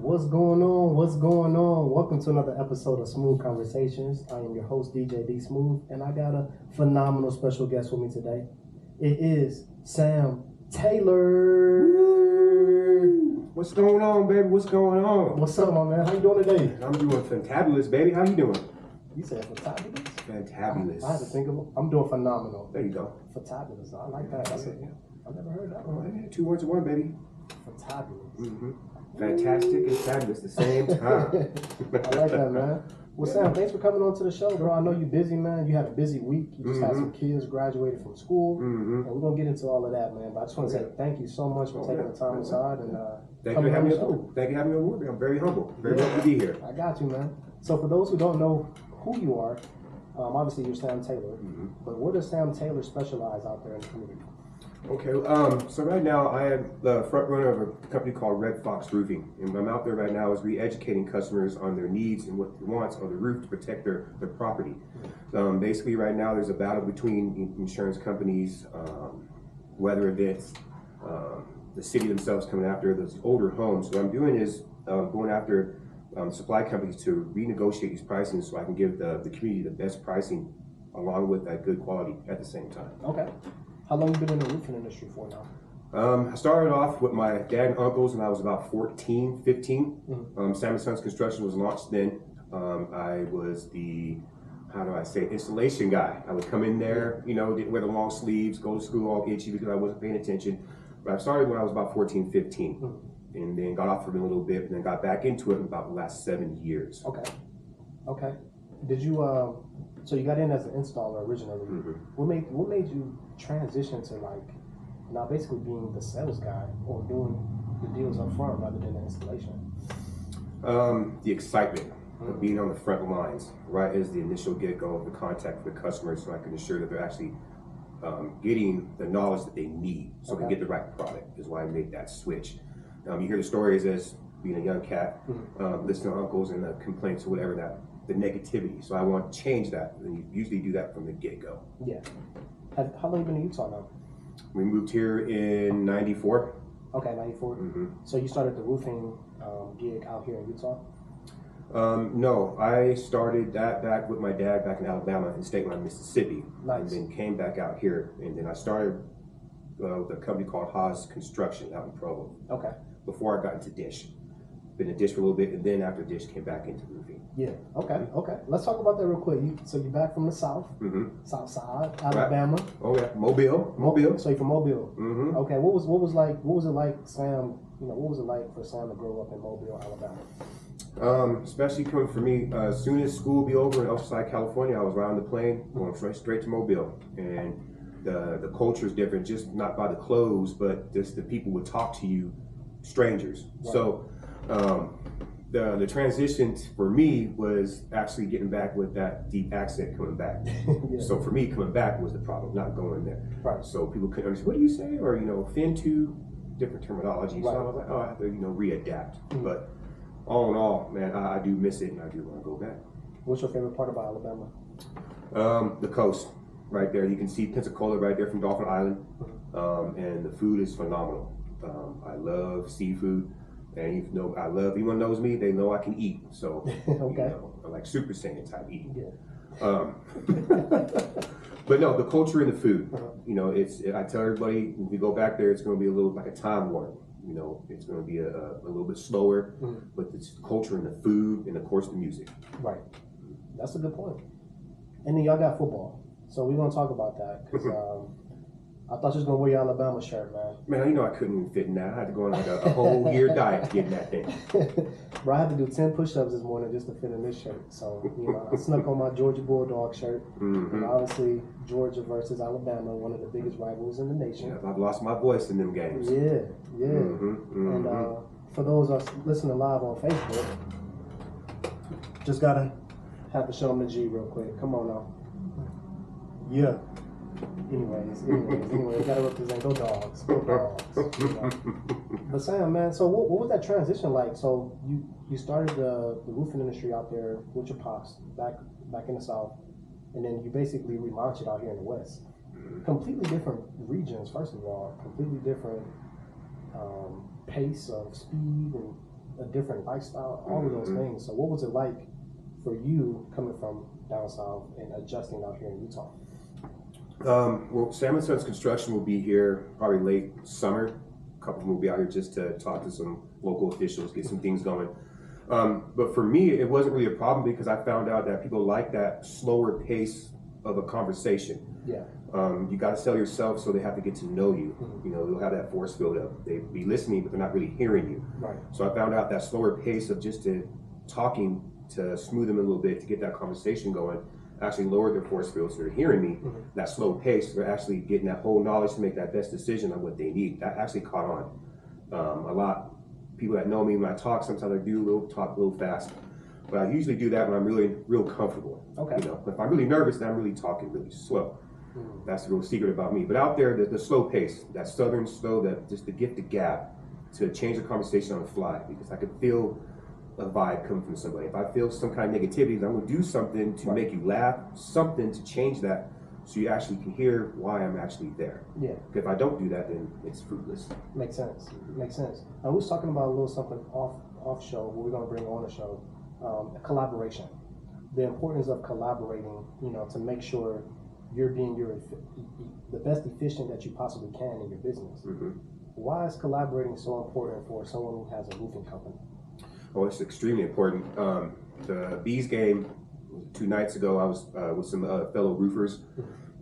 What's going on? What's going on? Welcome to another episode of Smoove Conversations. I am your host, DJ D Smoove, and I got a phenomenal special guest with me today. It is Sam Taylor. Woo! What's going on, baby? What's going on? What's up, my man? How you doing today? I'm doing fantabulous, baby. How you doing? You said fantabulous? Fantabulous. I had to think of it. I'm doing phenomenal. There you go. Fantabulous. I like that. That's it. I've never heard that one. Yeah, 2 words in one, baby. Fantabulous. Mm-hmm. Fantastic and fabulous at the same time. I like that, man. Well, Sam, thanks for coming on to the show, bro. I know you're busy, man. You had a busy week. You just had some kids graduated from school, and we're gonna get into all of that, man. But I just want to say thank you so much for taking the time aside and thank you for having me on. Thank you for having me on board. I'm very humble. Very happy to be here. I got you, man. So for those who don't know who you are, obviously you're Sam Taylor, but where does Sam Taylor specialize out there in the community? Okay, so right now I am the front runner of a company called Red Fox Roofing, and what I'm out there right now is re-educating customers on their needs and what they want on the roof to protect their property. Basically right now there's a battle between insurance companies, weather events, the city themselves coming after those older homes. So what I'm doing is going after supply companies to renegotiate these pricing so I can give the community the best pricing along with that good quality at the same time. Okay. How long have you been in the roofing industry for now? I started off with my dad and uncles when I was about 14, 15. Sam & Sons Construction was launched then. I was the, installation guy. I would come in there, didn't wear the long sleeves, go to school all itchy because I wasn't paying attention. But I started when I was about 14, 15. And then got off for a little bit and then got back into it in about the last 7 years. Okay. Did you, so you got in as an installer originally. What made you transition to now basically being the sales guy or doing the deals up front rather than the installation? The excitement of being on the front lines, right as the initial get-go of the contact with the customers, so I can ensure that they're actually getting the knowledge that they need so they get the right product is why I made that switch. You hear the stories as being a young cat, listening to uncles and the complaints or whatever that, the negativity. So I want to change that, and you usually do that from the get-go. Yeah. How long have you been in Utah now? We moved here in 94. Okay, 94. So you started the roofing gig out here in Utah? No, I started that back with my dad back in Alabama in State Line, Mississippi. Nice. And then came back out here, and then I started with a company called Haas Construction out in Provo. Okay. Before I got into Dish. Been in Dish for a little bit, and then after Dish came back into roofing. Yeah, okay. Let's talk about that real quick. So you're back from the South, South Side, Alabama. Right. Oh yeah, Mobile. So you're from Mobile. Okay, what was it like, Sam? What was it like for Sam to grow up in Mobile, Alabama? Especially coming for me, as soon as school would be over in Oceanside, California, I was right on the plane, going straight to Mobile, and the culture is different, just not by the clothes, but just the people would talk to you, strangers. Right. So. The transition for me was actually getting back with that deep accent coming back. So for me, coming back was the problem, not going there. Right. So people couldn't understand, what do you say? Or, offend to different terminology. So I was like, I have to, readapt. But all in all, man, I do miss it and I do want to go back. What's your favorite part about Alabama? The coast, right there. You can see Pensacola right there from Dolphin Island. And the food is phenomenal. I love seafood. And anyone knows me, they know I can eat. So, I'm like Super Saiyan type eating. Yeah. But no, the culture and the food, I tell everybody, if we go back there, it's going to be a little like a time warp. It's going to be a little bit slower, but it's culture and the food and of course the music. Right. That's a good point. And then y'all got football. So we're going to talk about that because I thought you was going to wear your Alabama shirt, man. Man, I couldn't even fit in that. I had to go on like a whole year diet to get in that thing. Bro, I had to do 10 push-ups this morning just to fit in this shirt. So, I snuck on my Georgia Bulldog shirt. And obviously, Georgia versus Alabama, one of the biggest rivals in the nation. Yeah, I've lost my voice in them games. Yeah. And for those of us listening live on Facebook, just got to have to show them the G real quick. Come on now. Yeah. Anyways, gotta represent go dogs. But Sam, man, so what was that transition like? So you started the roofing industry out there with your pops back in the South, and then you basically relaunched it out here in the West. Completely different regions, first of all, completely different pace of speed and a different lifestyle, all of those things. So what was it like for you coming from down south and adjusting out here in Utah? Well, Sam & Sons Construction will be here probably late summer. A couple of them will be out here just to talk to some local officials, get some things going. But for me, it wasn't really a problem because I found out that people like that slower pace of a conversation. Yeah. You got to sell yourself, so they have to get to know you. You know, they'll have that force field up. They be listening, but they're not really hearing you. Right. So I found out that slower pace of just talking to smooth them a little bit to get that conversation going actually lowered their force field, so they're hearing me. That slow pace, they're actually getting that whole knowledge to make that best decision on what they need. That actually caught on a lot. People that know me when I talk, sometimes I do talk a little fast, but I usually do that when I'm really real comfortable. Okay. You know, if I'm really nervous, then I'm really talking really slow. That's the real secret about me. But out there, the slow pace, that southern slow, that just to get the gap to change the conversation on the fly, because I could feel a vibe coming from somebody. If I feel some kind of negativity, I'm going to do something to make you laugh, something to change that, so you actually can hear why I'm actually there. Yeah. If I don't do that, then it's fruitless. Makes sense. Makes sense. I was talking about a little something off show. What we're going to bring on the show, collaboration. The importance of collaborating. You know, to make sure you're being the best efficient that you possibly can in your business. Why is collaborating so important for someone who has a roofing company? Oh, it's extremely important. The Bees game 2 nights ago, I was with some fellow roofers,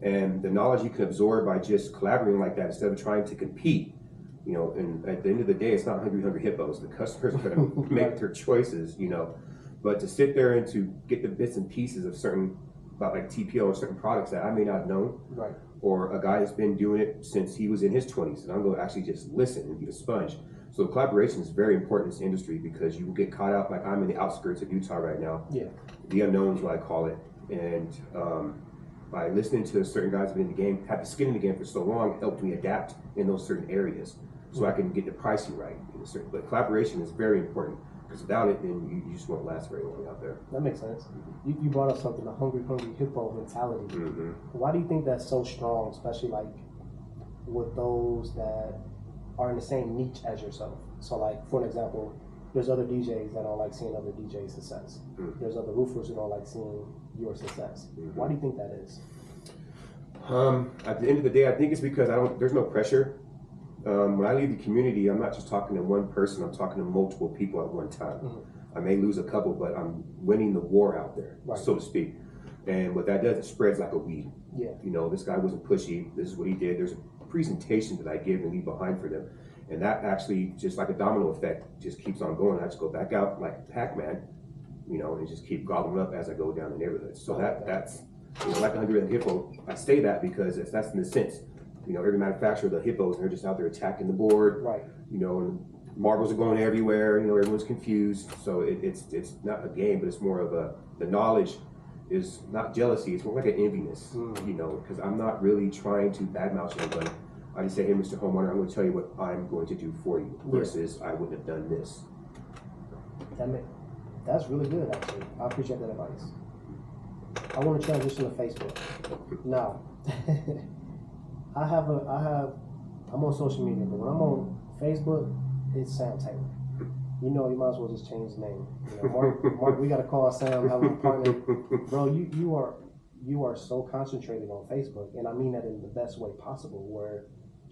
and the knowledge you can absorb by just collaborating like that instead of trying to compete, you know, and at the end of the day, it's not hungry hippos. The customers are going to make their choices, you know, but to sit there and to get the bits and pieces of certain, about like TPO or certain products that I may not have known, Right. or a guy that's been doing it since he was in his 20s, and I'm going to actually just listen and be a sponge. So collaboration is very important in this industry because you will get caught out, like I'm in the outskirts of Utah right now. Yeah. The unknown is what I call it. And by listening to certain guys who've been in the game, have the skin in the game for so long, helped me adapt in those certain areas so I can get the pricing right. But collaboration is very important because without it, then you just won't last very long out there. That makes sense. You brought up something, the hungry hippo mentality. Why do you think that's so strong, especially like with those that are in the same niche as yourself? So like, for an example, there's other DJs that don't like seeing other DJs' success. There's other roofers who don't like seeing your success. Why do you think that is? At the end of the day, I think it's because there's no pressure. When I leave the community, I'm not just talking to one person, I'm talking to multiple people at one time. I may lose a couple, but I'm winning the war out there, so to speak. And what that does, it spreads like a weed. Yeah. You know, this guy wasn't pushy, this is what he did. There's a presentation that I give and leave behind for them. And that actually, just like a domino effect, just keeps on going. I just go back out like Pac-Man, you know, and just keep gobbling up as I go down the neighborhood. So that's, you know, like a hungry hippo. I say that because that's in the sense, you know, every manufacturer of the hippos, and they're just out there attacking the board. Right. You know, and marbles are going everywhere. You know, everyone's confused. So it's not a game, but it's more of the knowledge is not jealousy. It's more like an enviness. You know, because I'm not really trying to badmouth anybody. I just say, hey, Mr. Homeowner, I'm going to tell you what I'm going to do for you versus I wouldn't have done this. That's really good, actually. I appreciate that advice. I want to transition to Facebook. Now, I'm on social media, but when I'm on Facebook, it's Sam Taylor. You know, you might as well just change the name. You know, Mark, we got to call Sam, have a partner. Bro, you are so concentrated on Facebook, and I mean that in the best way possible, where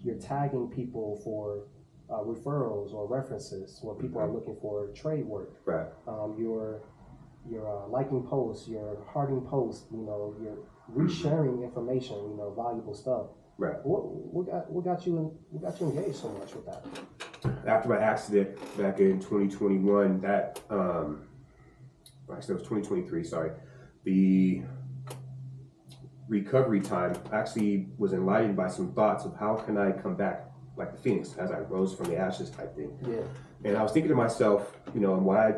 you're tagging people for referrals or references when people are looking for trade work. Right. You're liking posts, you're hearting posts. You know, you're resharing information. You know, valuable stuff. Right. What got you engaged so much with that? After my accident back in 2021, that actually it was 2023. Sorry, the recovery time actually was enlightened by some thoughts of how can I come back like the phoenix as I rose from the ashes type thing. Yeah. And I was thinking to myself, you know, why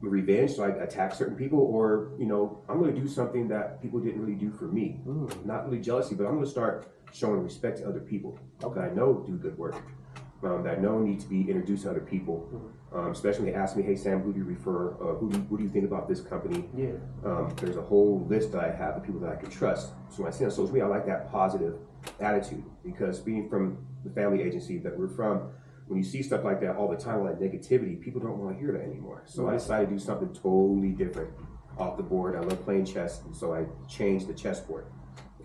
revenge? So I attack certain people, or you know, I'm going to do something that people didn't really do for me. Not really jealousy, but I'm going to start showing respect to other people that I know do good work, that I know need to be introduced to other people. Especially when they ask me, hey Sam, who do you refer? What do you think about this company? Yeah. There's a whole list that I have of people that I can trust. So when I see on social media, I like that positive attitude, because being from the family agency that we're from, when you see stuff like that all the time, like negativity, people don't want to hear that anymore. So Right. I decided to do something totally different off the board. I love playing chess, and so I changed the chessboard,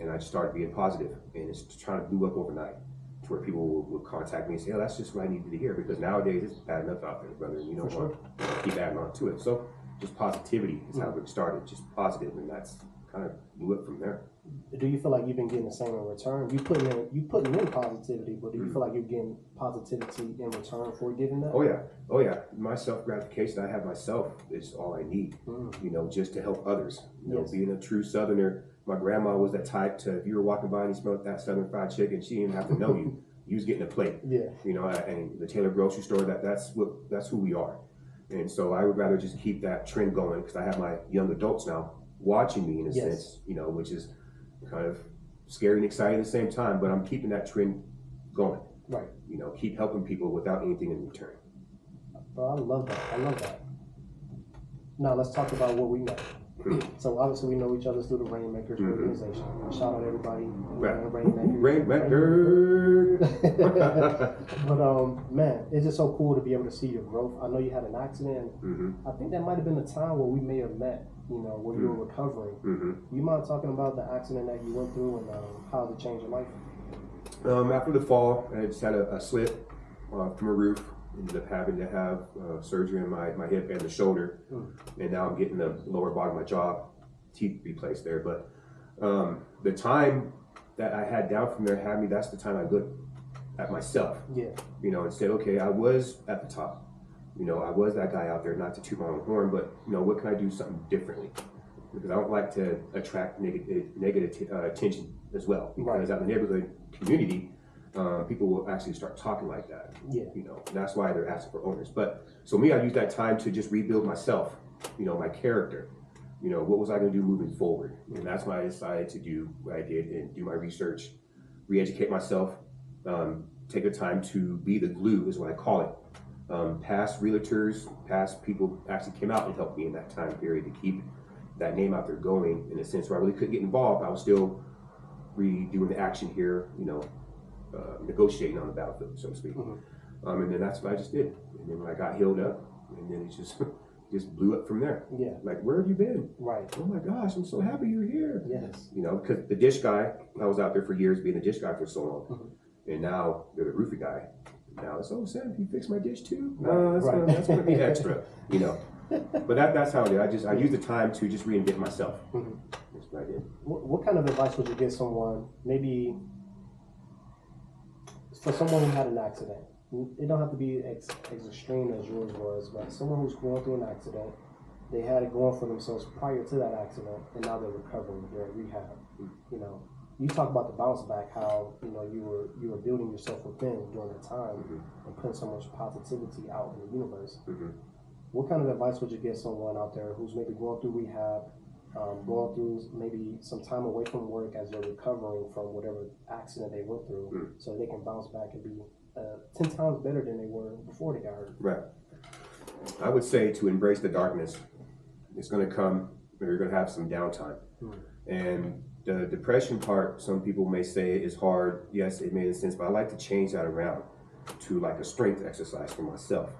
and I just started being positive, and it's trying to blow up overnight to where people will contact me and say, oh, that's just what I needed to hear, because nowadays it's bad enough out there, brother, and you don't want to keep adding on to it. So just positivity is how it started, just positive, and that's kind of blew up from there. Do you feel like you've been getting the same in return? You putting in positivity, but do you feel like you're getting positivity in return for giving that? Oh yeah. My self gratification I have myself is all I need. You know, just to help others. You know, being a true Southerner, my grandma was that type to, if you were walking by and you smelled that Southern fried chicken, she didn't have to know you. You was getting a plate. Yeah. You know, and the Taylor grocery store, that's who we are. And so I would rather just keep that trend going, because I have my young adults now watching me in a sense, you know, which is kind of scary and exciting at the same time, but I'm keeping that trend going. Right. You know, keep helping people without anything in return. Bro, I love that. Now let's talk about what we know. So obviously we know each other through the Rainmakers organization. Shout out everybody. Rainmaker. But man, it's just so cool to be able to see your growth. I know you had an accident. I think that might have been the time where we may have met. You know, when you were recovering. You mind talking about the accident that you went through and how it changed your life? After the fall, I just had a slip from a roof. Ended up having to have surgery on my hip and the shoulder, and now I'm getting the lower bottom of my jaw teeth replaced there. But the time that I had down from there had me. That's the time I looked at myself. Yeah. You know, and said, okay, I was at the top. You know, I was that guy out there, not to toot my own horn, but, you know, what can I do something differently? Because I don't like to attract negative attention as well. Because out in the neighborhood community, people will actually start talking like that. Yeah. You know, and that's why they're asking for owners. But so me, I used that time to just rebuild myself, you know, my character. You know, what was I going to do moving forward? And that's why I decided to do what I did and do my research, re-educate myself, take the time to be the glue is what I call it. Past realtors, past people actually came out and helped me in that time period to keep that name out there going, in a sense where I really couldn't get involved. I was still redoing the action here, you know, negotiating on the battlefield, so to speak. And then that's what I just did. And then when I got healed up, and then it just blew up from there. Yeah. Like, where have you been? Right. Oh my gosh, I'm so happy you're here. Yes. You know, because the dish guy, I was out there for years being the dish guy for so long. And now they're the roofie guy. Now it's, oh, Sam, can you fix my dish too? No, that's gonna be extra, you know. But that's how I did. I used the time to just reinvent myself. That's what I did. What kind of advice would you give someone, maybe for someone who had an accident? It don't have to be as extreme as yours was, but someone who's going through an accident, they had it going for themselves prior to that accident, and now they're recovering, they're in rehab. You know, you talk about the bounce back, how, you know, you were building yourself within during that time and putting so much positivity out in the universe. What kind of advice would you give someone out there who's maybe going through rehab, going through maybe some time away from work as they're recovering from whatever accident they went through, so they can bounce back and be 10 times better than they were before they got hurt? Right. I would say to embrace the darkness. It's going to come, you're going to have some downtime. And the depression part, some people may say is hard. Yes, it made sense, but I like to change that around to like a strength exercise for myself.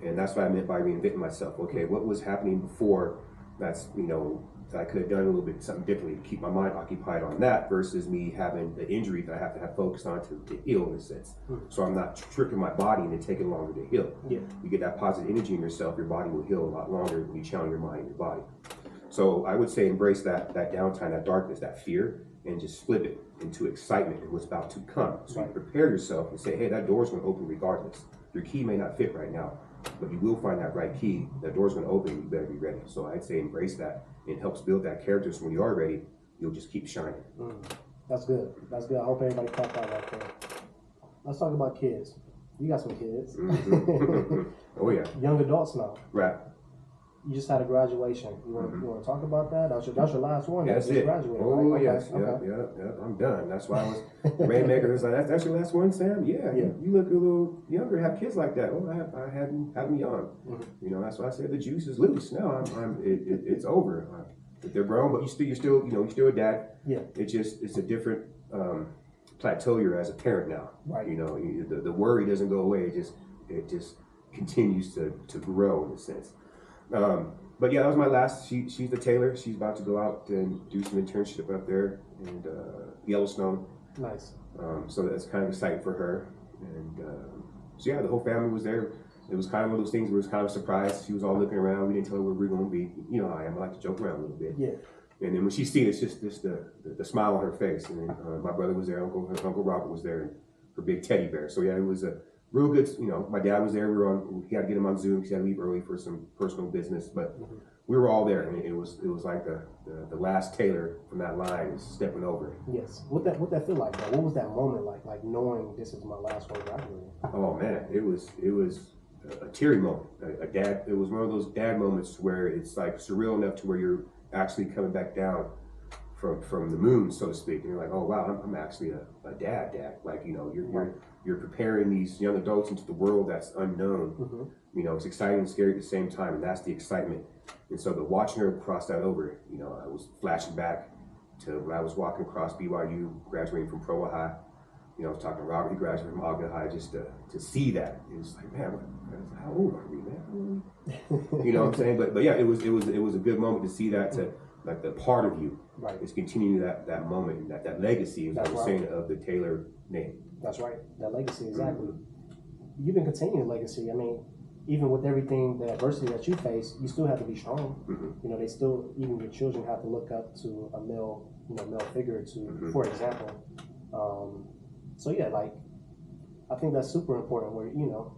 And that's what I meant by reinventing myself. Okay, what was happening before that's, you know, that I could have done a little bit something differently to keep my mind occupied on that versus me having the injury that I have to have focused on to heal in a sense. So I'm not tricking my body into taking longer to heal. Yeah. You get that positive energy in yourself, your body will heal a lot longer when you channel your mind and your body. So I would say embrace that downtime, that darkness, that fear, and just flip it into excitement and what's about to come. So you prepare yourself and say, hey, that door's going to open regardless. Your key may not fit right now, but you will find that right key. That door's going to open, you better be ready. So I'd say embrace that. It helps build that character, so when you are ready, you'll just keep shining. That's good. That's good. I hope everybody caught that right there. Let's talk about kids. You got some kids. Oh yeah. Young adults now. Right. You just had a graduation. You want to talk about that? That's your last one. That's it. Graduated, oh right? yes. Okay. Yeah. I'm done. That's why I was Rainmaker was like, that's your last one, Sam? Yeah. You look a little younger. Have kids like that? Oh, I had them young. You know, that's why I said the juice is loose. Now it's over. They're grown, but you're still a dad. Yeah. It's a different plateau you're as a parent now. Right. You know, the worry doesn't go away. It just continues to grow in a sense. But yeah, that was my last. She's the tailor. She's about to go out and do some internship up there in Yellowstone. Nice. So that's kind of exciting for her. And so yeah, the whole family was there. It was kind of one of those things where it was kind of a surprise. She was all looking around. We didn't tell her where we were going to be. You know how I am. I like to joke around a little bit. Yeah. And then when she seen it, it's just the smile on her face. And then, my brother was there. Uncle Robert was there, and her big teddy bear. So yeah, it was a real good. You know, my dad was there. He had to get him on Zoom because he had to leave early for some personal business. But we were all there, and it was like the last tailor from that line is stepping over. Yes. What that feel like, though? What was that moment like? Like knowing this is my last one graduating. Oh man, it was a teary moment. It was one of those dad moments where it's like surreal enough to where you're actually coming back down from the moon, so to speak. And you're like, oh wow, I'm actually a dad. Like, you know, you're preparing these young adults into the world that's unknown. You know, it's exciting and scary at the same time, and that's the excitement. And so the watching her cross that over, you know, I was flashing back to when I was walking across BYU, graduating from Provo High. You know, I was talking to Robert, he graduated from Ogden High, just to see that. It was like, man, how old are we, man? You know what I'm saying? But yeah, it was a good moment to see that, to like the part of you is continuing that moment, that legacy is what I was saying of the Taylor name. That's right. That legacy, exactly. You've been continuing legacy. I mean, even with everything, the adversity that you face, you still have to be strong. You know, even your children have to look up to a male figure for example. So yeah, like, I think that's super important where, you know,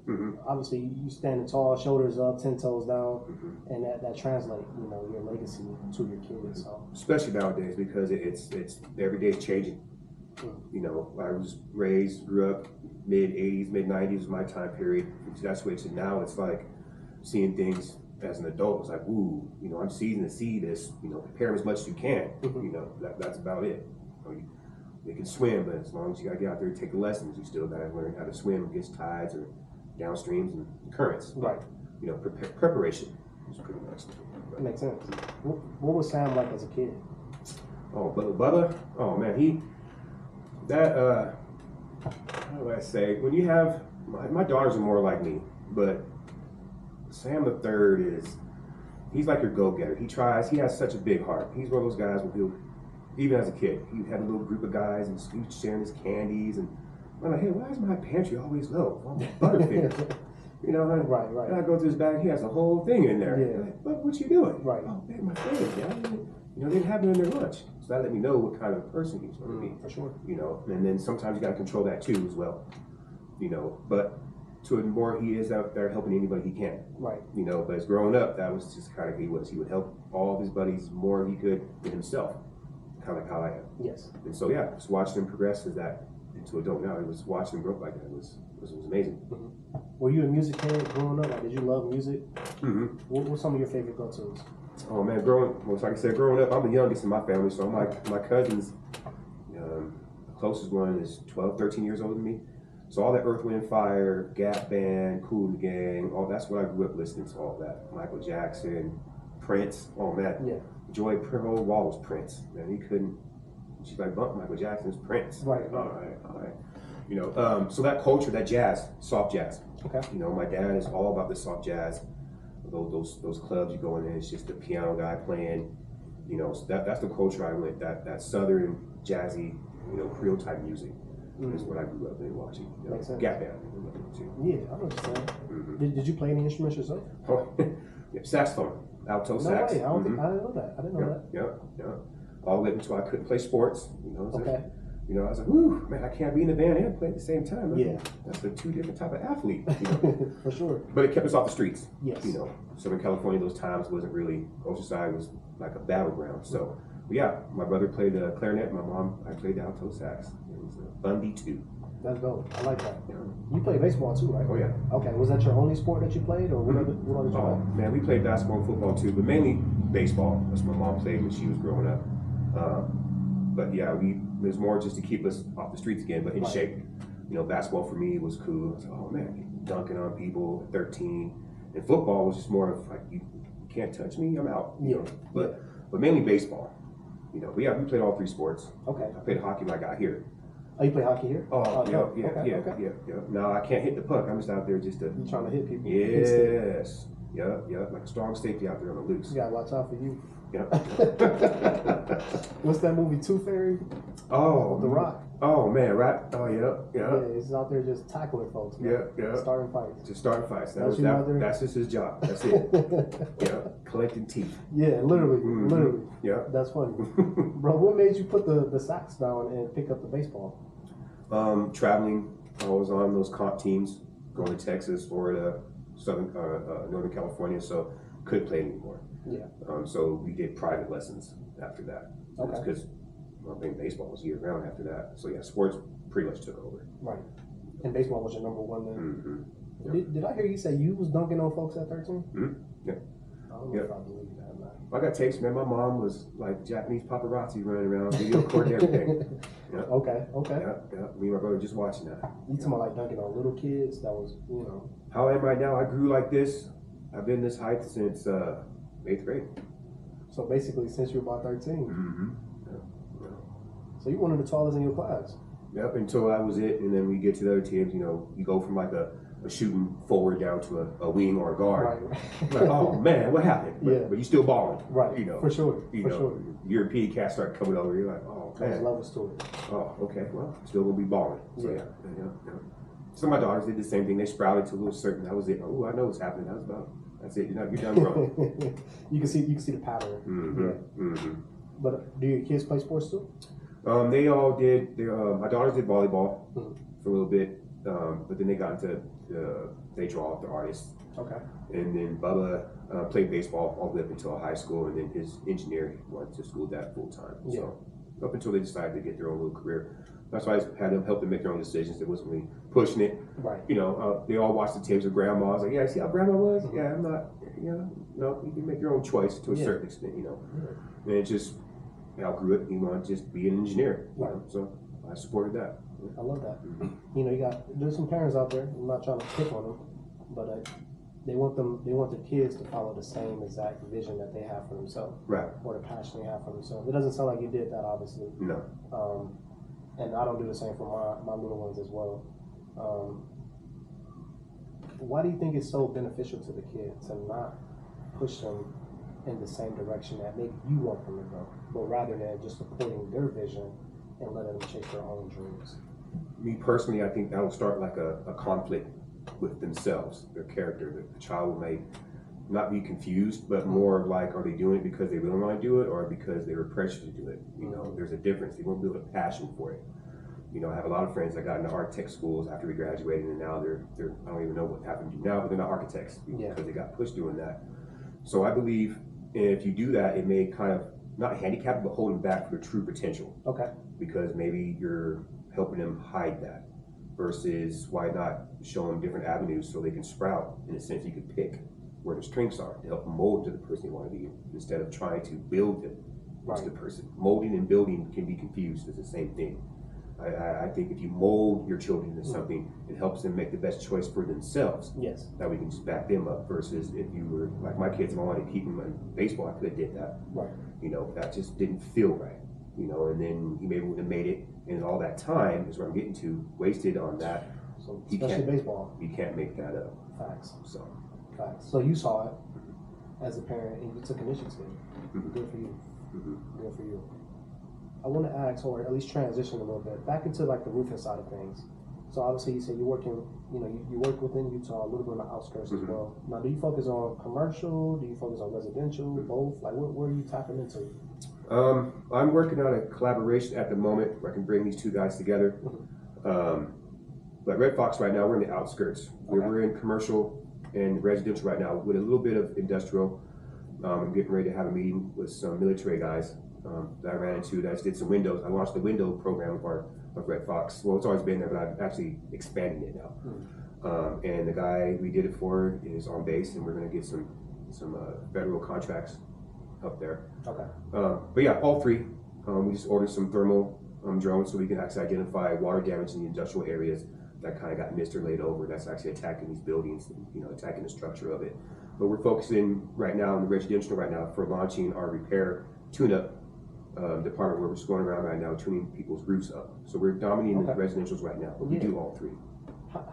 obviously you standing tall, shoulders up, 10 toes down, and that translates, you know, your legacy to your kids. So. Especially nowadays, because it's every day's changing. You know, I was grew up mid-'80s, mid-'90s was my time period. That's what it's now. It's like seeing things as an adult. It's like, ooh, you know, I'm seasoned to see this. You know, prepare them as much as you can. You know, that's about it. You know, they can swim, but as long as you gotta get out there and take the lessons, you still gotta learn how to swim against tides or downstreams and currents. Right. You know, preparation is pretty much. That makes sense. What was Sam like as a kid? Oh, Bubba. Oh man, how do I say? When you have my daughters are more like me, but Sam the third he's like your go-getter. He tries. He has such a big heart. He's one of those guys where even as a kid, he had a little group of guys and he was sharing his candies, and I'm like, hey, why is my pantry always low? All my Butterfingers. You know, right. And I go through his bag, he has a whole thing in there. Yeah. Like, what you doing? Right. Oh man, my friends, you know, they didn't have it in their lunch. So that let me know what kind of person he was going to be. For sure. You know, and then sometimes you got to control that too as well. You know, but to it more, he is out there helping anybody he can. Right. You know, but as growing up, that was just kind of he was. He would help all of his buddies more he could than himself. Kind of like how I am. Yes. And so yeah, just watching him progress as that into adult now. It was watching him grow up like that. It was amazing. Were you a music kid growing up? Like, did you love music? What were some of your favorite go-tos? Oh man, like I said, growing up, I'm the youngest in my family, so my cousins, the closest one is 12, 13 years older than me. So all that Earth, Wind, Fire, Gap Band, Kool and the Gang, all that's what I grew up listening to. All that, Michael Jackson, Prince. Oh man, yeah. Joy, her whole wall was Prince. Man, he couldn't. She's like, bump Michael Jackson's Prince. Right. All right. You know, so that culture, that jazz, soft jazz. Okay. You know, my dad is all about the soft jazz. Those clubs you go in, and it's just the piano guy playing. You know, so that's the culture I went. That southern jazzy, you know, Creole type music is what I grew up in watching. You know, makes sense. Gap Band. Yeah, I understand. Did you play any instruments yourself? Oh, yeah, saxophone, alto sax. No way. I didn't know that. I didn't know that. Yeah. All the way until I couldn't play sports. You know. Okay. You know, I was like, whoo, man, I can't be in the band and play at the same time. Yeah. That's a two different type of athlete. You know? For sure. But it kept us off the streets. Yes. You know, Southern California, those times wasn't really, Oceanside was like a battleground. So, but yeah, my brother played the clarinet, I played the alto sax. It was a fun beat too. That's dope. I like that. Yeah. You play baseball too, right? Oh yeah. Okay, was that your only sport that you played, or what other Oh sport? man, we played basketball and football too, but mainly baseball. That's what my mom played when she was growing up. But yeah, it was more just to keep us off the streets again, but in shape. You know, basketball for me was cool. I was like, oh man, dunking on people at 13. And football was just more of like, you can't touch me, I'm out. You know? But mainly baseball. You know, but yeah, we played all three sports. Okay. I played hockey when I got here. Oh, you play hockey here? Oh, yeah, okay, yeah, okay. yeah. No, I can't hit the puck. I'm just out there just to. You trying to hit people? Yes. Yeah, like a strong safety out there on the loose. You gotta watch out for you. Yep. What's that movie, Tooth Fairy? Oh, The Rock. Oh man, right? Oh yeah. Yeah, he's out there just tackling folks. Man. Yeah. Starting fights. Just starting fights. That's just his job. That's it. Yeah, collecting teeth. Yeah, literally, literally. Yeah. That's funny. Bro, what made you put the sacks down and pick up the baseball? Traveling. I was on those comp teams, going to Texas, Florida, Northern California, so couldn't play anymore. Yeah. So we did private lessons after that. Okay. Because I think baseball was year round after that. So yeah, sports pretty much took over. Right. And baseball was your number one then? Mm-hmm. Yep. Did I hear you say you was dunking on folks at 13? Mm-hmm. Yeah. I don't know if I believe that, man. I got tapes, man. My mom was like Japanese paparazzi running around, video recording everything. Yeah. Okay. Yeah. Me and my brother just watching that. You talking about like dunking on little kids? That was, How I am right now, I grew like this. I've been this height since 8th grade. So basically since you were about 13. Mm-hmm. Yeah. So you one of the tallest in your class. Yep, until I was it, and then we get to the other teams, you go from like a shooting forward down to a wing or a guard. Right. Like, oh man, what happened? But you still balling. Right. For sure. European cats start coming over, you're like, oh man. There's levels to it. Oh, okay, well, still gonna be balling. So yeah. So my daughters did the same thing. They sprouted to a little certain. That was it. Oh, I know what's happening. That's it. You're done growing. You can see the pattern. Mm-hmm. Yeah. Mm-hmm. But do your kids play sports too? They all did. My daughters did volleyball for a little bit, but then they got into they draw the artists. Okay. And then Bubba played baseball all the way up until high school, and then his engineering went to school that full time. Yeah. So up until they decided to get their own little career. That's why I had them help them make their own decisions. It wasn't really pushing it. Right. They all watched the tapes of grandma. I was like, yeah, see how grandma was? Yeah, I'm not. No, you can make your own choice to a certain extent. And it just outgrew it. He wanted to just be an engineer. Right. So I supported that. I love that. Mm-hmm. There's some parents out there. I'm not trying to pick on them, but they want their kids to follow the same exact vision that they have for themselves, right? Or the passion they have for themselves. It doesn't sound like you did that, obviously. No. And I don't do the same for my little ones as well. Why do you think it's so beneficial to the kids to not push them in the same direction that maybe you want them to go, but rather than just supporting their vision and letting them chase their own dreams? Me personally, I think that will start like a conflict with themselves, their character. The child may not be confused, but more of like, are they doing it because they really want to do it, or because they were pressured to do it? There's a difference. They won't build a passion for it. I have a lot of friends that got into architect schools after we graduated, and now they're I don't even know what happened to now, but they're not architects because they got pushed doing that. So I believe if you do that, it may kind of not handicap, but hold them back for their true potential. Okay. Because maybe you're helping them hide that, versus why not show them different avenues so they can sprout. In a sense, you could pick where their strengths are to help them mold to the person they want to be, instead of trying to build them into the person. Molding and building can be confused as the same thing. I think if you mold your children into something, it helps them make the best choice for themselves. Yes. That we can just back them up, versus if you were like my kids, if I wanted to keep them in baseball, I could have did that. Right. That just didn't feel right. And then he maybe wouldn't have made it, and all that time is what I'm getting to, wasted on that. So especially baseball. You can't make that up. Facts. Facts. So you saw it as a parent and you took initiative. Good for you. Good for you. I want to ask, or at least transition a little bit back into like the roofing side of things. So obviously you said you're working, you work within Utah, a little bit on the outskirts as well. Now, do you focus on commercial? Do you focus on residential? Both? Like, where are you tapping into? I'm working on a collaboration at the moment where I can bring these two guys together. But Red Fox right now, we're in the outskirts. We're in commercial and residential right now with a little bit of industrial. I'm getting ready to have a meeting with some military guys that I ran into, that I just did some windows. I launched the window program of Red Fox. Well, it's always been there, but I'm actually expanding it now. And the guy we did it for is on base, and we're going to get some federal contracts up there. Okay. But yeah, all three. We just ordered some thermal drones so we can actually identify water damage in the industrial areas that kind of got missed or laid over. That's actually attacking these buildings, attacking the structure of it. But we're focusing right now on the residential right now for launching our repair tune-up department where we're just going around right now tuning people's roofs up. So we're dominating the residentials right now, but we do all three.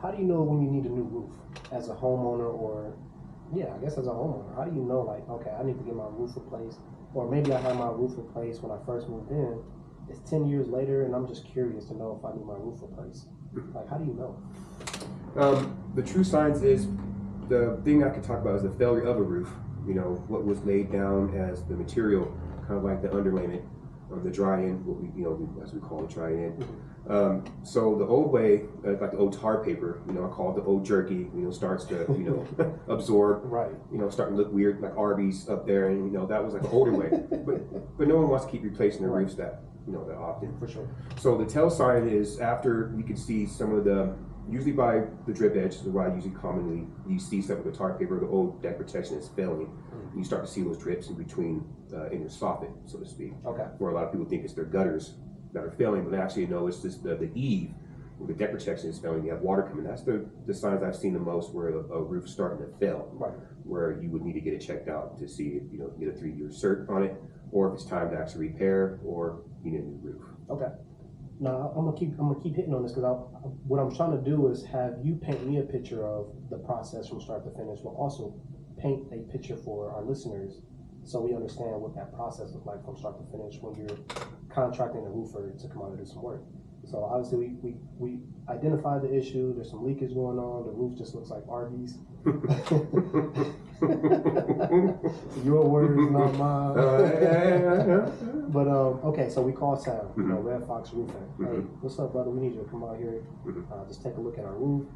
How do you know when you need a new roof as a homeowner, or I guess as a homeowner? How do you know, like, okay, I need to get my roof replaced, or maybe I had my roof replaced when I first moved in. It's 10 years later, and I'm just curious to know if I need my roof replaced. Like, how do you know? The true signs is the thing I could talk about is the failure of a roof. You know, what was laid down as the material, kind of like the underlayment, the dry end, what we, as we call it, dry end. So the old way, like the old tar paper, I call it the old jerky, starts to, absorb, right. Starting to look weird, like Arby's up there, and, that was like an older way. But no one wants to keep replacing the roofs that often. For sure. So the tell sign is after you can see some of the, usually by the drip edge, is why usually commonly you see some of the tar paper, the old deck protection is failing. You start to see those drips in between, in your soffit, so to speak. Okay. Where a lot of people think it's their gutters that are failing, but actually no, it's just the eave, where the deck protection is failing. You have water coming. That's the signs I've seen the most where a roof's starting to fail. Right. Where you would need to get it checked out to see if get a 3-year cert on it, or if it's time to actually repair or you need a new roof. Okay. Now I'm gonna keep hitting on this because what I'm trying to do is have you paint me a picture of the process from start to finish, but also paint a picture for our listeners so we understand what that process looks like from start to finish when you're contracting a roofer to come out and do some work. So obviously we identified the issue. There's some leakage going on. The roof just looks like Arby's. Your words, not mine. But okay, so we call Sam, Red Fox Roofing. Hey, what's up, brother? We need you to come out here, just take a look at our roof.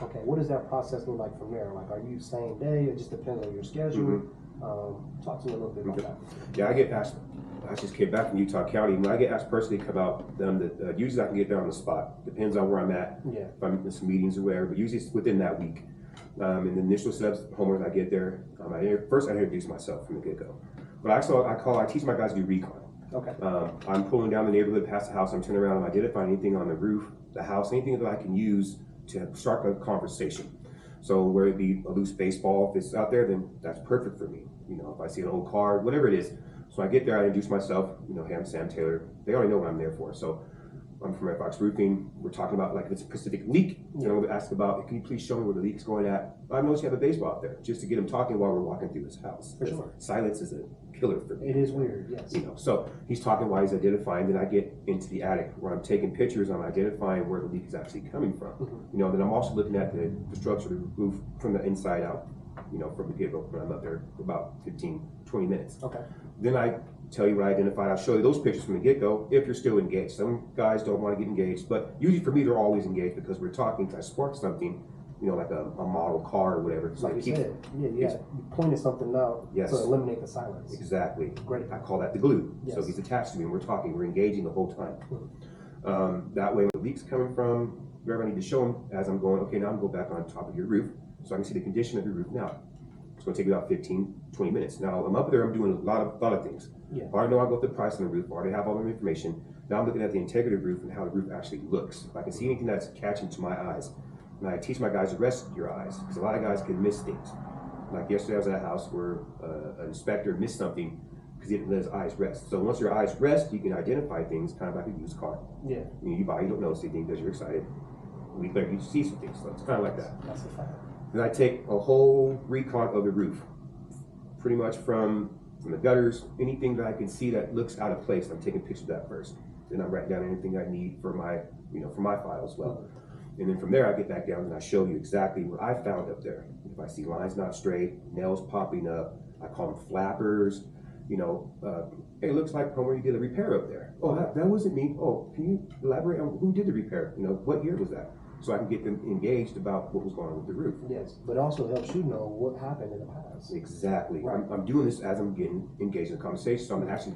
Okay, what does that process look like from there? Like, are you same day? It just depends on your schedule. Talk to me a little bit about that. Yeah, I get asked. I just came back from Utah County. When I get asked personally to come out, usually I can get there on the spot. Depends on where I'm at. Yeah. If I'm in some meetings or whatever, but usually it's within that week. In the initial steps, homeowners, I get there. First, I introduce myself from the get-go. But I teach my guys to do recon. Okay. I'm pulling down the neighborhood past the house. I'm turning around and identifying anything on the roof, the house, anything that I can use to start a conversation. So whether it be a loose baseball, if it's out there, then that's perfect for me. If I see an old car, whatever it is. So I get there, I introduce myself, hey, I'm Sam Taylor. They already know what I'm there for. So I'm from Red Fox Roofing. We're talking about, like, if it's a specific leak, we ask about, can you please show me where the leak's going at? I noticed you have a baseball out there, just to get them talking while we're walking through his house. For sure. Silence is a killer for me. It is weird, yes. So he's talking while he's identifying, then I get into the attic where I'm taking pictures, I'm identifying where the leak is actually coming from. Then I'm also looking at the structure of the roof from the inside out, from the get-go when I'm up there for about 15, 20 minutes. Okay. Then I tell you what I identified. I'll show you those pictures from the get-go if you're still engaged. Some guys don't want to get engaged, but usually for me, they're always engaged because we're talking. I spark something, like a model car or whatever. So like you said, you pointed something out to eliminate the silence. Exactly. Great. I call that the glue. Yes. So he's attached to me and we're talking. We're engaging the whole time. That way, when the leak's coming from, wherever I need to show him as I'm going, okay, now I'm going to go back on top of your roof so I can see the condition of your roof now. It's going to take about 15, 20 minutes. Now, I'm up there, I'm doing a lot of things. Yeah. I already know I go through the price on the roof, I already have all the information. Now I'm looking at the integrity of the roof and how the roof actually looks. If I can see anything that's catching to my eyes. And I teach my guys to rest your eyes, because a lot of guys can miss things. Like yesterday I was at a house where an inspector missed something because he didn't let his eyes rest. So once your eyes rest, you can identify things kind of like a used car. Yeah. You buy, you don't notice anything because you're excited. A week later, you see some things. So it's kind of like that. That's a fact. Then I take a whole recon of the roof, pretty much from the gutters, anything that I can see that looks out of place. I'm taking pictures of that first. Then I'm writing down anything I need for my, for my file as well. And then from there, I get back down and I show you exactly what I found up there. If I see lines not straight, nails popping up, I call them flappers. Hey, it looks like Homer, you did a repair up there. Oh, that wasn't me. Oh, can you elaborate on who did the repair? What year was that? So I can get them engaged about what was going on with the roof. Yes, but also helps you know what happened in the past. Exactly. Right. I'm doing this as I'm getting engaged in the conversation, so I'm actually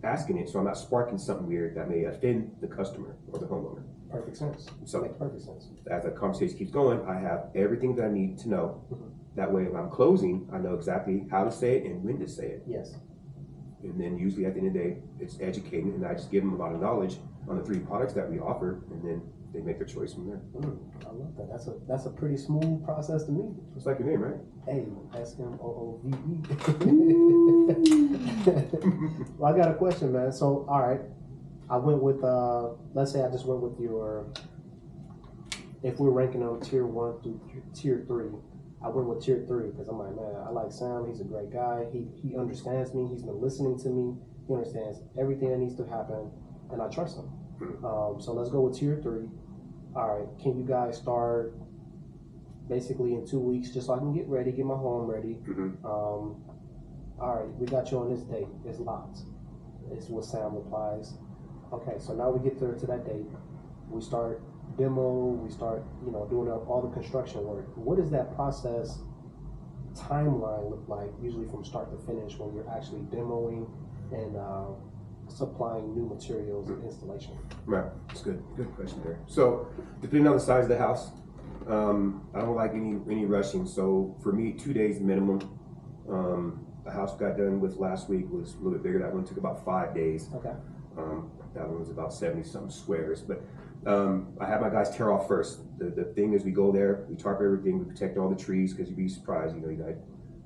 asking it, so I'm not sparking something weird that may offend the customer or the homeowner. Perfect sense. So makes perfect sense. As the conversation keeps going, I have everything that I need to know. That way, if I'm closing, I know exactly how to say it and when to say it. Yes. And then usually at the end of the day, it's educating, and I just give them a lot of knowledge on the 3 products that we offer, and then they make their choice from there. I love that. That's a pretty smooth process to me. It's like your name, right? Hey, SMOOVE. Well, I got a question, man. So, all right, I went with, let's say I just went with your, if we're ranking them tier 1 through tier 3, I went with tier 3 because I'm like, man, I like Sam. He's a great guy. He understands me. He's been listening to me. He understands everything that needs to happen, and I trust him. So let's go with tier 3. All right, can you guys start basically in 2 weeks, just so I can get ready, get my home ready? All right, we got you on this date. It's locked. It's what Sam replies. Okay, so now we get to that date. We start demo. We start, doing all the construction work. What does that process timeline look like, usually from start to finish, when you're actually demoing and supplying new materials and installation? Right, that's good question there. So, depending on the size of the house, I don't like any rushing. So for me, 2 days minimum. The house we got done with last week was a little bit bigger. That one took about 5 days. Okay. That one was about 70 something squares. But I had my guys tear off first. The thing is, we go there, we tarp everything, we protect all the trees, because you'd be surprised. You got a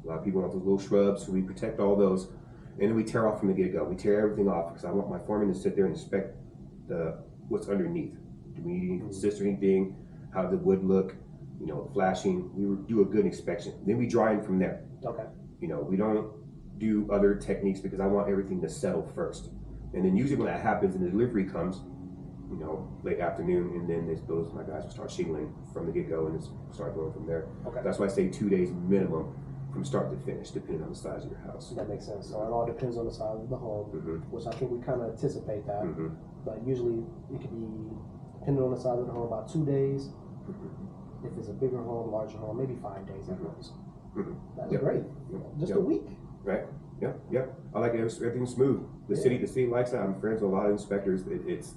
lot of people want those little shrubs, so we protect all those, and then we tear off from the get-go. We tear everything off because I want my foreman to sit there and inspect what's underneath. Do we need any consists or anything? How did the wood look? Flashing. We would do a good inspection. Then we dry in from there. Okay. We don't do other techniques because I want everything to settle first. And then usually when that happens and the delivery comes, late afternoon, and then my guys will start shingling from the get-go and just start going from there. Okay. That's why I say 2 days minimum from start to finish, depending on the size of your house. That makes sense. So it all depends on the size of the home, which I think we kind of anticipate that. But usually it could be, depending on the size of the home, about 2 days. If it's a bigger home, larger home, maybe 5 days at most. That's great. Just a week. Right. Yeah. I like everything smooth. The city likes that. I'm friends with a lot of inspectors. It's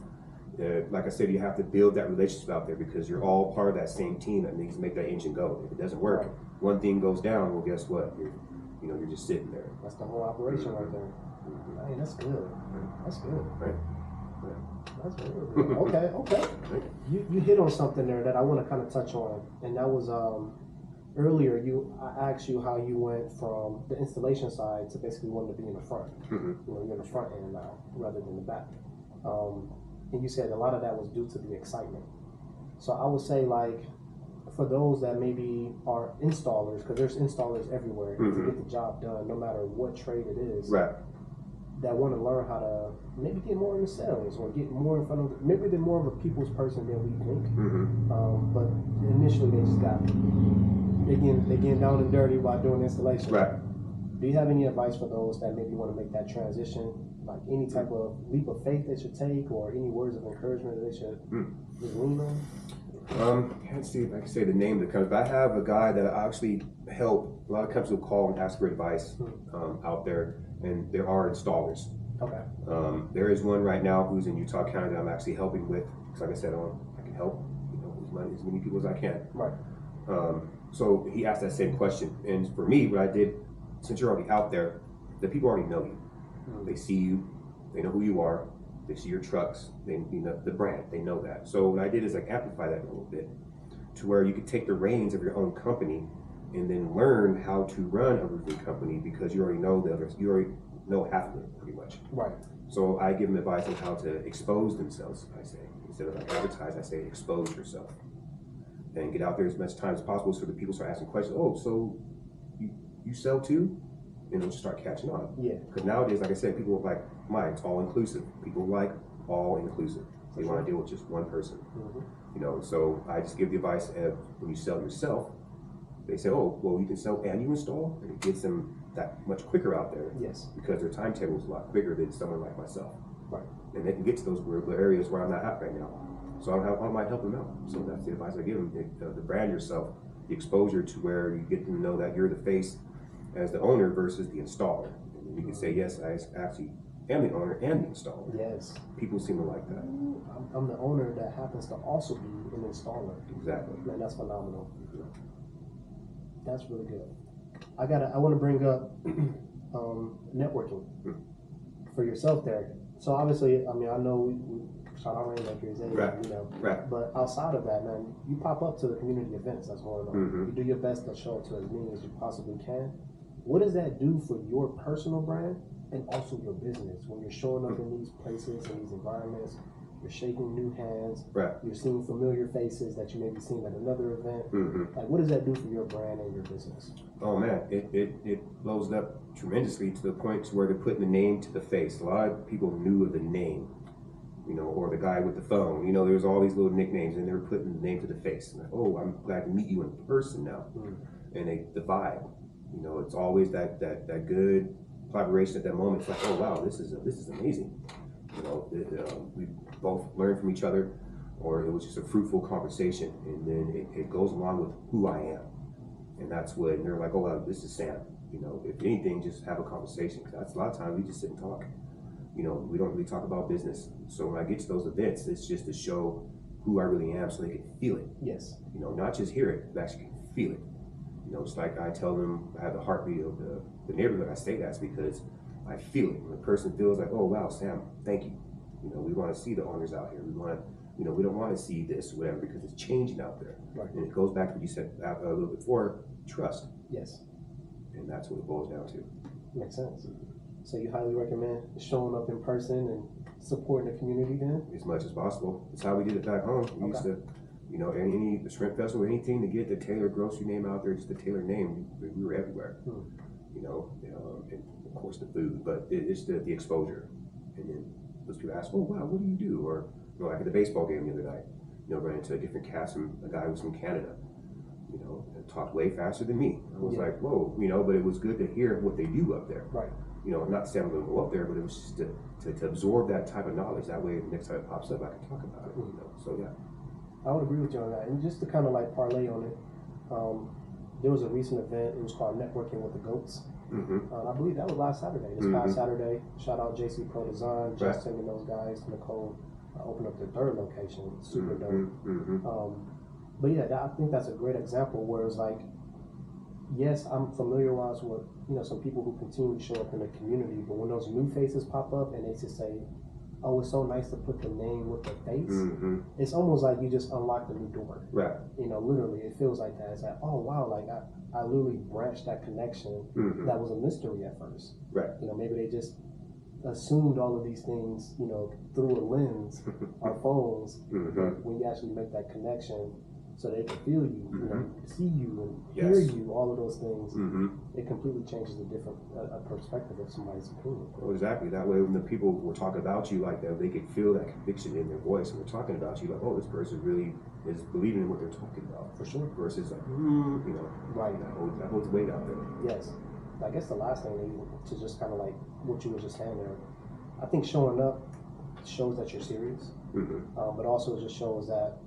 like I said, you have to build that relationship out there because you're all part of that same team that needs to make that engine go. If it doesn't work, one thing goes down. Well, guess what? You're just sitting there. That's the whole operation right there. Man, that's good. That's good. Right. That's good. Okay. You hit on something there that I want to kind of touch on, and that was earlier. I asked you how you went from the installation side to basically wanting to be in the front. You're in the front end now rather than the back. And you said a lot of that was due to the excitement. So I would say, like, for those that maybe are installers, because there's installers everywhere to get the job done, no matter what trade it is. Right. That want to learn how to maybe get more in the sales or get more in front of. Maybe they're more of a people's person than we think. But initially they just got they getting down and dirty while doing installation. Right. Do you have any advice for those that maybe want to make that transition? Like any type of leap of faith they should take, or any words of encouragement that they should lean on? I can't see if I can say the name of the company, but I have a guy that I actually help. A lot of companies will call and ask for advice out there, and there are installers. Okay. There is one right now who's in Utah County that I'm actually helping with. Because like I said, I can help as many people as I can. Right. So he asked that same question, and for me, what I did, since you're already out there, the people already know you. They see you, they know who you are, they see your trucks, they know the brand, they know that. So what I did is amplify that a little bit to where you could take the reins of your own company and then learn how to run a roofing company because you already know you already know half of it pretty much. Right. So I give them advice on how to expose themselves, I say. Instead of advertise, I say expose yourself. And get out there as much time as possible so that people start asking questions. Oh, so you sell too? And it'll start catching on. Yeah. Because nowadays, like I said, people are like, it's all inclusive. People like all inclusive. They want to deal with just one person. So I just give the advice of when you sell yourself, they say, oh, well, you can sell and you install, and it gets them that much quicker out there. Yes. Because their timetable is a lot quicker than someone like myself. Right. And they can get to those areas where I'm not at right now. So I might help them out. So that's the advice I give them. The brand yourself, the exposure to where you get to know that you're the face as the owner versus the installer. And you can say, yes, I actually am the owner and the installer. Yes. People seem to like that. I'm the owner that happens to also be an installer. Exactly. Man, that's phenomenal. That's really good. I want to bring up networking for yourself there. So obviously, I mean, I know we shout out Rainmakers, Right. But outside of that, man, you pop up to the community events that's going on. You do your best to show up to as many as you possibly can. What does that do for your personal brand and also your business when you're showing up in these places, in these environments? You're shaking new hands. Right. You're seeing familiar faces that you may be seeing at another event. Mm-hmm. Like, what does that do for your brand and your business? Oh man, it blows it up tremendously to the point to where they're putting the name to the face. A lot of people knew of the name, you know, or the guy with the phone. You know, there's all these little nicknames, and they were putting the name to the face. Like, oh, I'm glad to meet you in person now. And the vibe, you know, it's always that good collaboration at that moment. It's like, oh wow, this is amazing. You know, we both learned from each other, or it was just a fruitful conversation, and then it goes along with who I am, and that's what they're like. Oh wow, this is Sam. You know, if anything, just have a conversation. Because that's a lot of times we just sit and talk. You know, we don't really talk about business. So when I get to those events, it's just to show who I really am, so they can feel it. Yes. You know, not just hear it, but actually can feel it. You know, it's like I tell them I have the heartbeat of the neighborhood I stay at, because I feel it. When a person feels like, oh wow, Sam, thank you. You know, we want to see the owners out here. We want to, you know, we don't want to see this, whatever, because it's changing out there. Right. And it goes back to what you said a little bit before, trust. Yes. And that's what it boils down to. Makes sense. So you highly recommend showing up in person and supporting the community then? As much as possible. It's how we did it back home. We used to, you know, any the shrimp festival, anything to get the Taylor grocery name out there, just the Taylor name, we were everywhere. You know, and of course the food, but it's the exposure. And then those people ask, oh wow, what do you do? Or, you know, like at the baseball game the other night, you know, ran into a different cast, a guy who was from Canada, you know, and talked way faster than me. I was like, whoa, you know, but it was good to hear what they do up there. Right. You know, not to say I'm going to go up there, but it was just to absorb that type of knowledge. That way, next time it pops up, I can talk about it. You know, so yeah. I would agree with you on that. And just to kind of like parlay on it, there was a recent event. It was called Networking with the Goats. I believe that was last Saturday. This past Saturday. Shout out JC Pro Design, Justin, and those guys. Nicole opened up their third location. Super dope. But yeah, I think that's a great example where it's like, yes, I'm familiarized with, you know, some people who continue to show up in the community, but when those new faces pop up and they just say, oh, it's so nice to put the name with the face, it's almost like you just unlocked a new door. Right. You know, literally, it feels like that. It's like, oh wow, like I literally branched that connection that was a mystery at first. Right. You know, maybe they just assumed all of these things, you know, through a lens, our phones. But when you actually make that connection, so they can feel you, you know, see you and hear you, all of those things, it completely changes a perspective of somebody's opinion. Well, exactly. That way, when the people were talking about you like that, they could feel that conviction in their voice, and they're talking about you like, oh, this person really is believing in what they're talking about. For sure. Versus like, you know, right. That holds weight out there. Yes. I guess the last thing to just kind of like what you were just saying there, I think showing up shows that you're serious, but also just shows that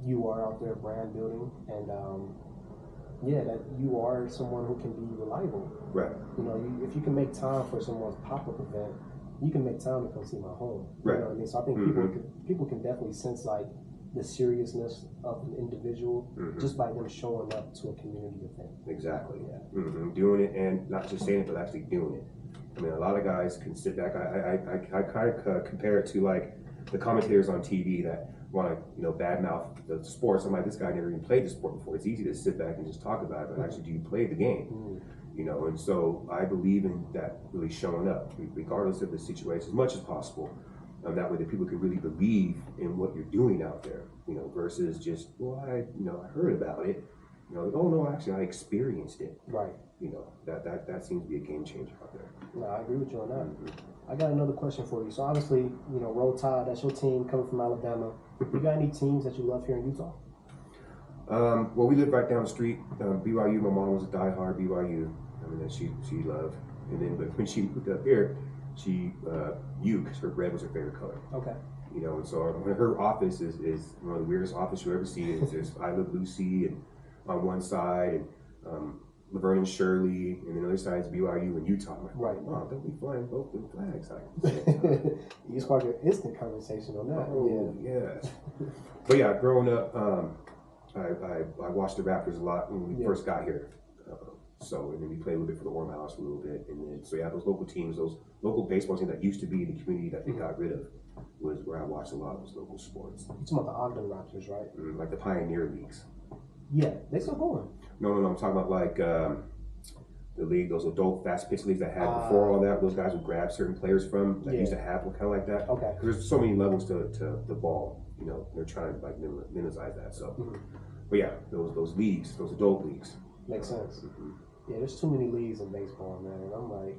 you are out there brand building, and that you are someone who can be reliable. Right. You know, if you can make time for someone's pop-up event, you can make time to come see my home. Right. You know what I mean? So I think people can definitely sense like the seriousness of an individual just by them showing up to a community event. Exactly. Yeah. Doing it, and not just saying it, but actually doing it. I mean, a lot of guys can sit back. I kind of compare it to like the commentators on TV that want to, you know, badmouth the sports. I'm like, this guy never even played the sport before. It's easy to sit back and just talk about it, but actually, do you play the game? You know, and so I believe in that really showing up, regardless of the situation, as much as possible. That way, that people can really believe in what you're doing out there. You know, versus just, well, I heard about it. You know, oh no, actually, I experienced it. Right. You know, that seems to be a game changer out there. No, I agree with you on that. I got another question for you. So obviously, you know, Roll Tide, that's your team coming from Alabama. You got any teams that you love here in Utah? Well, we live right down the street. BYU. My mom was a diehard BYU. I mean, that she loved. And then, but when she moved up here, she because her red was her favorite color. Okay. You know, and so when her office is one of the weirdest offices you'll ever see. There's I Love Lucy and on one side, and Laverne and Shirley, and then the other side is BYU and Utah. I'm like, right, Mom, don't be flying both the flags. You sparked an instant conversation on that. Oh, yeah. But yeah, growing up, I watched the Raptors a lot when we first got here. So, and then we played a little bit for the Orm House for a little bit, and then so yeah, those local teams, those local baseball teams that used to be in the community that they got rid of, was where I watched a lot of those local sports. You're talking about the Ogden Raptors, right? Like the Pioneer Leagues. Yeah, they still going. No, I'm talking about like the league, those adult fast pitch leagues that had before all that, those guys would grab certain players from that used to have one kind of like that. Okay. Because there's so many levels to the ball. You know, they're trying to like minimize that. So, but yeah, those leagues, those adult leagues. Makes sense. Yeah, there's too many leagues in baseball, man. And I'm like,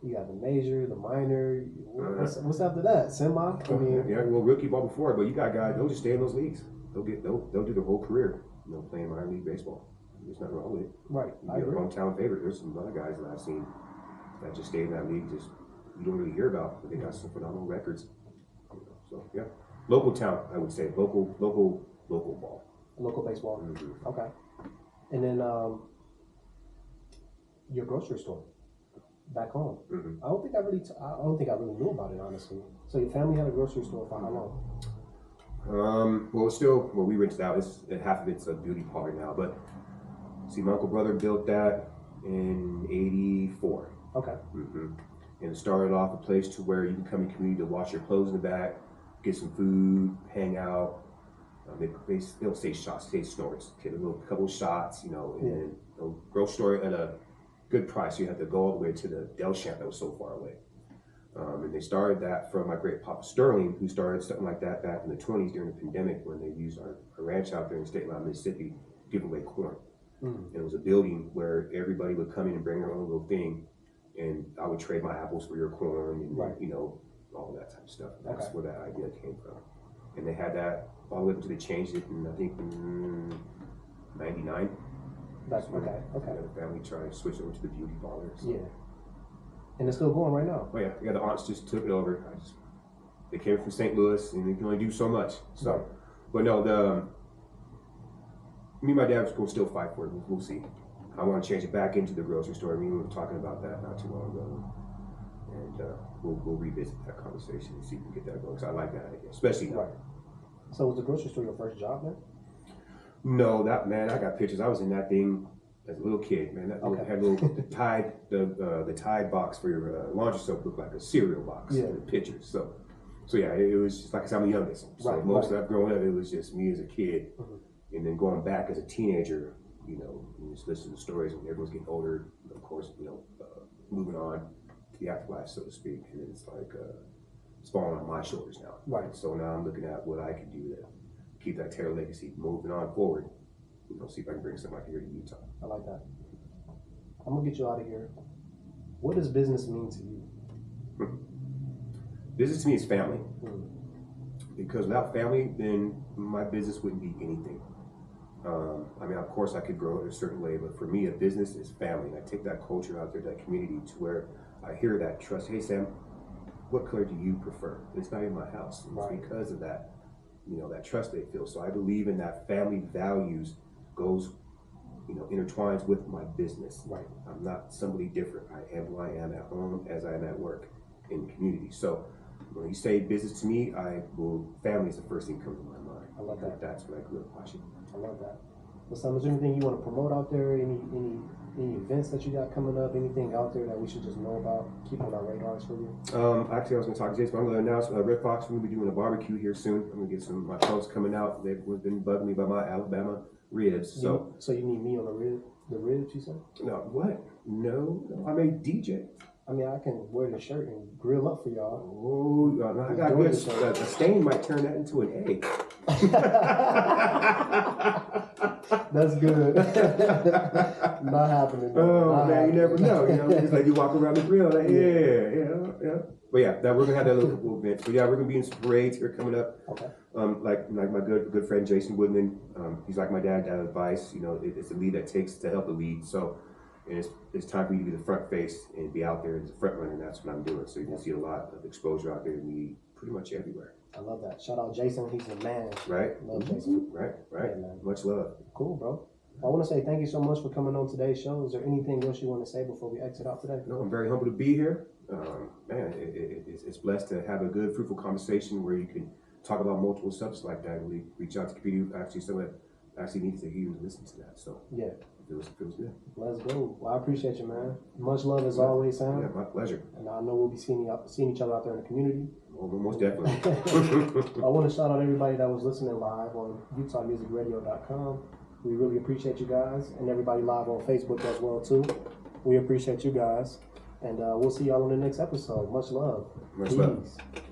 you got the major, the minor. What's after that? Semi? I mean, yeah, well, rookie ball before, but you got guys. They'll just stay in those leagues. They'll do their whole career, you know, playing minor league baseball. There's nothing wrong with it. Right. You get a hometown favorite. There's some other guys that I've seen that just stay in that league. Just you don't really hear about, but they got some phenomenal records. You know, so yeah, local town, I would say local ball. Local baseball. Okay. And then your grocery store back home. I don't think I really knew about it, honestly. So your family had a grocery store for how long? Well, we rented out. Half of it's a beauty parlor now, but see, my uncle brother built that in '84. Okay. And it started off a place to where you can come in community to wash your clothes in the back, get some food, hang out. They don't say shots, they say snores. Get a couple of shots, you know, and then a grocery store at a good price. You have to go all the way to the Del Champ that was so far away. And they started that from my great Papa Sterling, who started something like that back in the 20s during the pandemic when they used our ranch out there in State Line, Mississippi, to give away corn. And it was a building where everybody would come in and bring their own little thing, and I would trade my apples for your corn, and you know, all that type of stuff. That's where that idea came from. And they had that all the way up until they changed it in, I think, '99. That's okay. The family tried to switch over to the beauty parlor. So. Yeah. And it's still going right now. Oh yeah, the aunts just took it over. They came from St. Louis, and they can only do so much. So, but no, me and my dad was going to still fight for it. We'll see. I want to change it back into the grocery store. We were talking about that not too long ago, and we'll revisit that conversation and see if we can get that going. Because I like that idea, especially now. Right. So was the grocery store your first job then? No, I got pictures. I was in that thing as a little kid, man. That had the Tide box for your laundry soap looked like a cereal box. Yeah. The pictures. So yeah, it was just like I said, I'm the youngest. So most of that growing up, it was just me as a kid, and then going back as a teenager. You know, you just listen to stories when everyone's getting older. Of course, you know, moving on to the afterlife, so to speak, and it's like it's falling on my shoulders now. Right. So now I'm looking at what I can do to keep that Taylor legacy moving on forward. You know, see if I can bring something like here to Utah. I like that. I'm gonna get you out of here. What does business mean to you? Business to me is family. Because without family, then my business wouldn't be anything. I mean, of course, I could grow it a certain way, but for me, a business is family. And I take that culture out there, that community, to where I hear that trust. Hey, Sam, what color do you prefer? It's not in my house. It's because of that, you know, that trust they feel. So I believe in that family values goes, you know, intertwines with my business. Right. I'm not somebody different. I am who I am at home as I am at work in the community. So when you say business to me, family is the first thing that comes to my mind. I love that. That's what I grew up watching. I love that. Well, Sam, is there anything you want to promote out there? Any events that you got coming up? Anything out there that we should just know about? Keep on our radars for you. Actually, I was going to talk to Jason, but I'm going to announce Red Fox. We're going to be doing a barbecue here soon. I'm going to get some of my folks coming out. They've been bugging me about my Alabama ribs. So you need me on the ribs, you said? No, what? No, I'm a DJ. I mean, I can wear the shirt and grill up for y'all. Oh, I got good. The stain might turn that into an egg. That's good. Not happening. Man, you never know. You know, it's like you walk around the grill, like, yeah. But yeah, we're gonna have that little couple events. But yeah, we're gonna be in some parades here coming up. Okay. Like my good friend Jason Woodman. He's like my dad advice. You know, it's a lead that takes to help the lead. So. And it's time for you to be the front face and be out there as a front runner, and that's what I'm doing. So you can see a lot of exposure out there to me pretty much everywhere. I love that. Shout out Jason, he's the man. Right. Love Jason. Right. Yeah, man. Much love. Cool, bro. I want to say thank you so much for coming on today's show. Is there anything else you want to say before we exit out today? No, I'm very humble to be here. Man, it's blessed to have a good, fruitful conversation where you can talk about multiple subjects like that and reach out to community. Actually, someone actually needs to hear and listen to that. So yeah. It feels good. Let's go. Well, I appreciate you, man. Much love as always, Sam. Yeah, my pleasure. And I know we'll be seeing each other out there in the community. Oh, most definitely. I want to shout out everybody that was listening live on UtahMusicRadio.com. We really appreciate you guys and everybody live on Facebook as well too. We appreciate you guys. And we'll see y'all on the next episode. Much love. Much love. Peace.